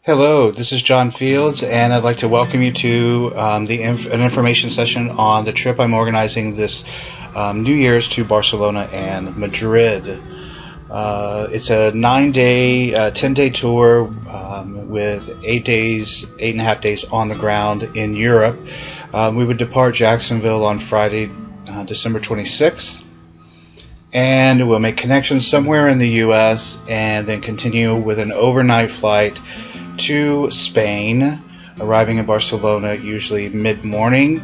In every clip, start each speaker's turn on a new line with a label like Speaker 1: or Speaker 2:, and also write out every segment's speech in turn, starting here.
Speaker 1: Hello, this is John Fields, and I'd like to welcome you to an information session on the trip I'm organizing this New Year's to Barcelona and Madrid. It's a 9-day, 10-day tour with 8.5 days on the ground in Europe. We would depart Jacksonville on Friday, December 26th. And we'll make connections somewhere in the U.S. and then continue with an overnight flight to Spain, arriving in Barcelona usually mid-morning.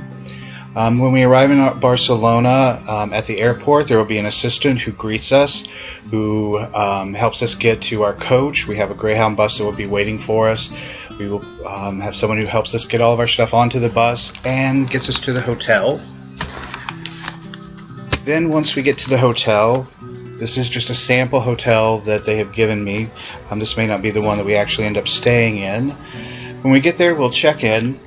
Speaker 1: When we arrive in Barcelona at the airport, there will be an assistant who greets us, who helps us get to our coach. We have a Greyhound bus that will be waiting for us. We will have someone who helps us get all of our stuff onto the bus and gets us to the hotel. Then once we get to the hotel, this is just a sample hotel that they have given me. This may not be the one that we actually end up staying in. When we get there, we'll check in,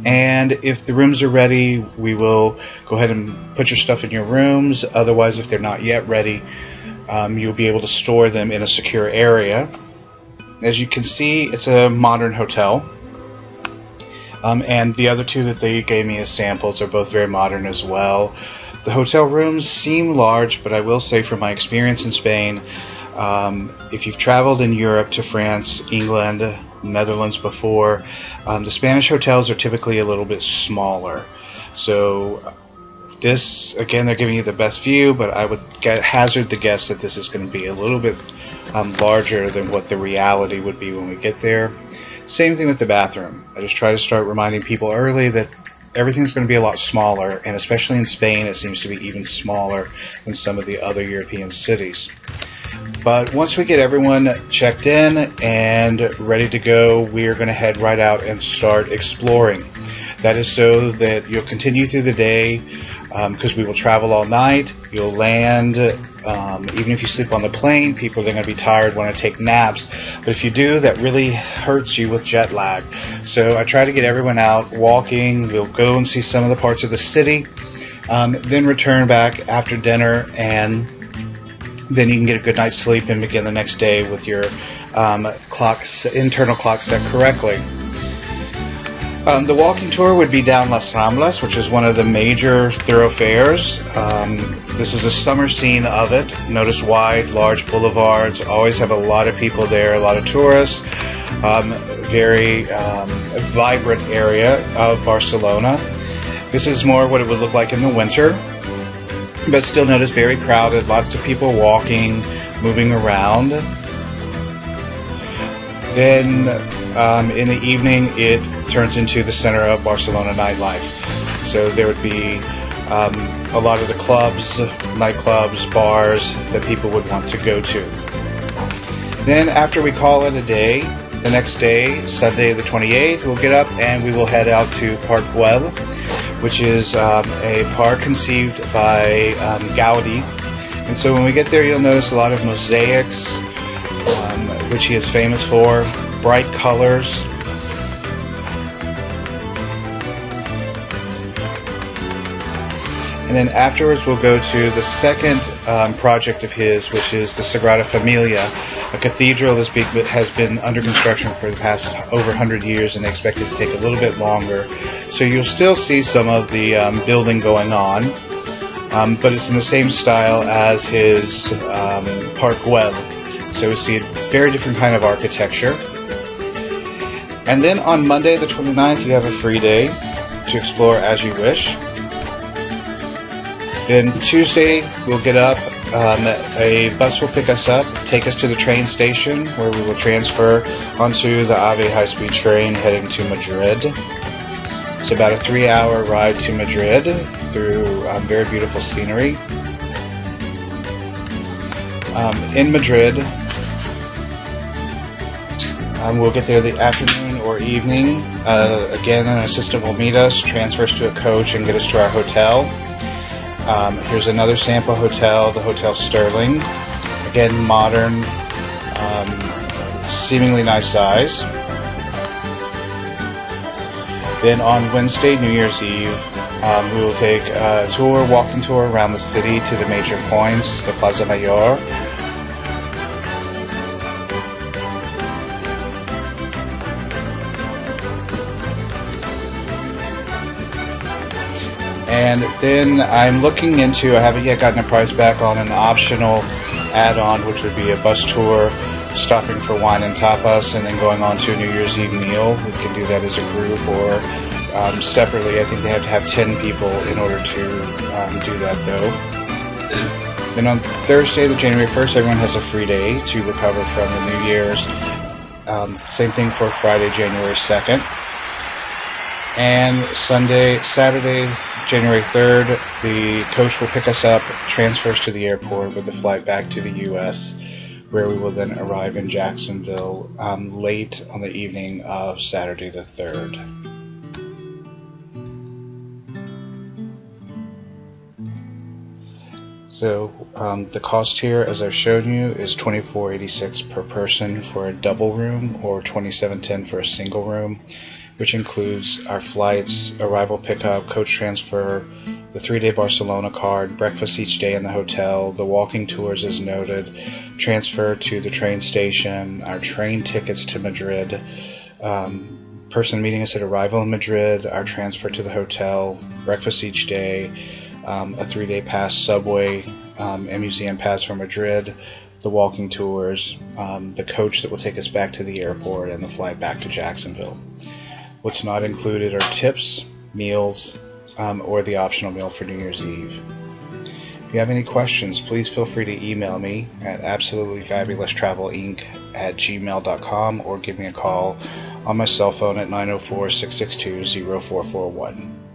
Speaker 1: and if the rooms are ready, we will go ahead and put your stuff in your rooms. Otherwise, if they're not yet ready, you'll be able to store them in a secure area. As you can see, it's a modern hotel. And the other two that they gave me as samples are both very modern as well. The hotel rooms seem large, but I will say from my experience in Spain, if you've traveled in Europe to France, England, Netherlands before, the Spanish hotels are typically a little bit smaller. So this, again, they're giving you the best view, but I would hazard the guess that this is going to be a little bit larger than what the reality would be when we get there. Same thing with the bathroom. I just try to start reminding people early that everything's going to be a lot smaller, and especially in Spain, it seems to be even smaller than some of the other European cities. But once we get everyone checked in and ready to go, we are going to head right out and start exploring. That is so that you'll continue through the day, because we will travel all night. You'll land, even if you sleep on the plane, people are going to be tired, want to take naps. But if you do, that really hurts you with jet lag. So I try to get everyone out walking. We'll go and see some of the parts of the city, then return back after dinner, and then you can get a good night's sleep and begin the next day with your internal clock set correctly. The walking tour would be down Las Ramblas, which is one of the major thoroughfares. This is a summer scene of it. Notice wide, large boulevards. Always have a lot of people there, a lot of tourists. Very vibrant area of Barcelona. This is more what it would look like in the winter, but still notice very crowded. Lots of people walking, moving around. Then in the evening, it turns into the center of Barcelona nightlife. So there would be a lot of the clubs, nightclubs, bars that people would want to go to. Then after we call it a day, the next day, Sunday the 28th, we'll get up and we will head out to Park Güell, which is a park conceived by Gaudi. And so when we get there, you'll notice a lot of mosaics, which he is famous for, bright colors. And then afterwards we'll go to the second project of his, which is the Sagrada Familia, a cathedral that has been under construction for the past over 100 years, and they expect it to take a little bit longer. So you'll still see some of the building going on, but it's in the same style as his Park Güell. So we see a very different kind of architecture. And then on Monday the 29th, you have a free day to explore as you wish. Then Tuesday, we'll get up. A bus will pick us up, take us to the train station, where we will transfer onto the AVE high-speed train heading to Madrid. It's about a 3-hour ride to Madrid through very beautiful scenery. In Madrid, we'll get there the afternoon or evening. Again, an assistant will meet us, transfer us to a coach, and get us to our hotel. Here's another sample hotel, the Hotel Sterling. Again, modern, seemingly nice size. Then on Wednesday, New Year's Eve, we will take a walking tour around the city to the major points, the Plaza Mayor. And then I'm looking into, I haven't yet gotten a price back on an optional add-on, which would be a bus tour stopping for wine and tapas and then going on to a New Year's Eve meal. We can do that as a group or separately. I think they have to have 10 people in order to do that, though. Then on Thursday, the January 1st, everyone has a free day to recover from the New Year's. Same thing for Friday, January 2nd. And Saturday, January 3rd, the coach will pick us up, transfer us to the airport with a flight back to the U.S., where we will then arrive in Jacksonville late on the evening of Saturday the 3rd. So the cost here, as I've shown you, is $24.86 per person for a double room or $27.10 for a single room, which includes our flights, arrival pickup, coach transfer, the 3-day Barcelona card, breakfast each day in the hotel, the walking tours as noted, transfer to the train station, our train tickets to Madrid, person meeting us at arrival in Madrid, our transfer to the hotel, breakfast each day, a 3-day pass subway and museum pass for Madrid, the walking tours, the coach that will take us back to the airport, and the flight back to Jacksonville. What's not included are tips, meals, or the optional meal for New Year's Eve. If you have any questions, please feel free to email me at absolutelyfabuloustravelinc@gmail.com or give me a call on my cell phone at 904-662-0441.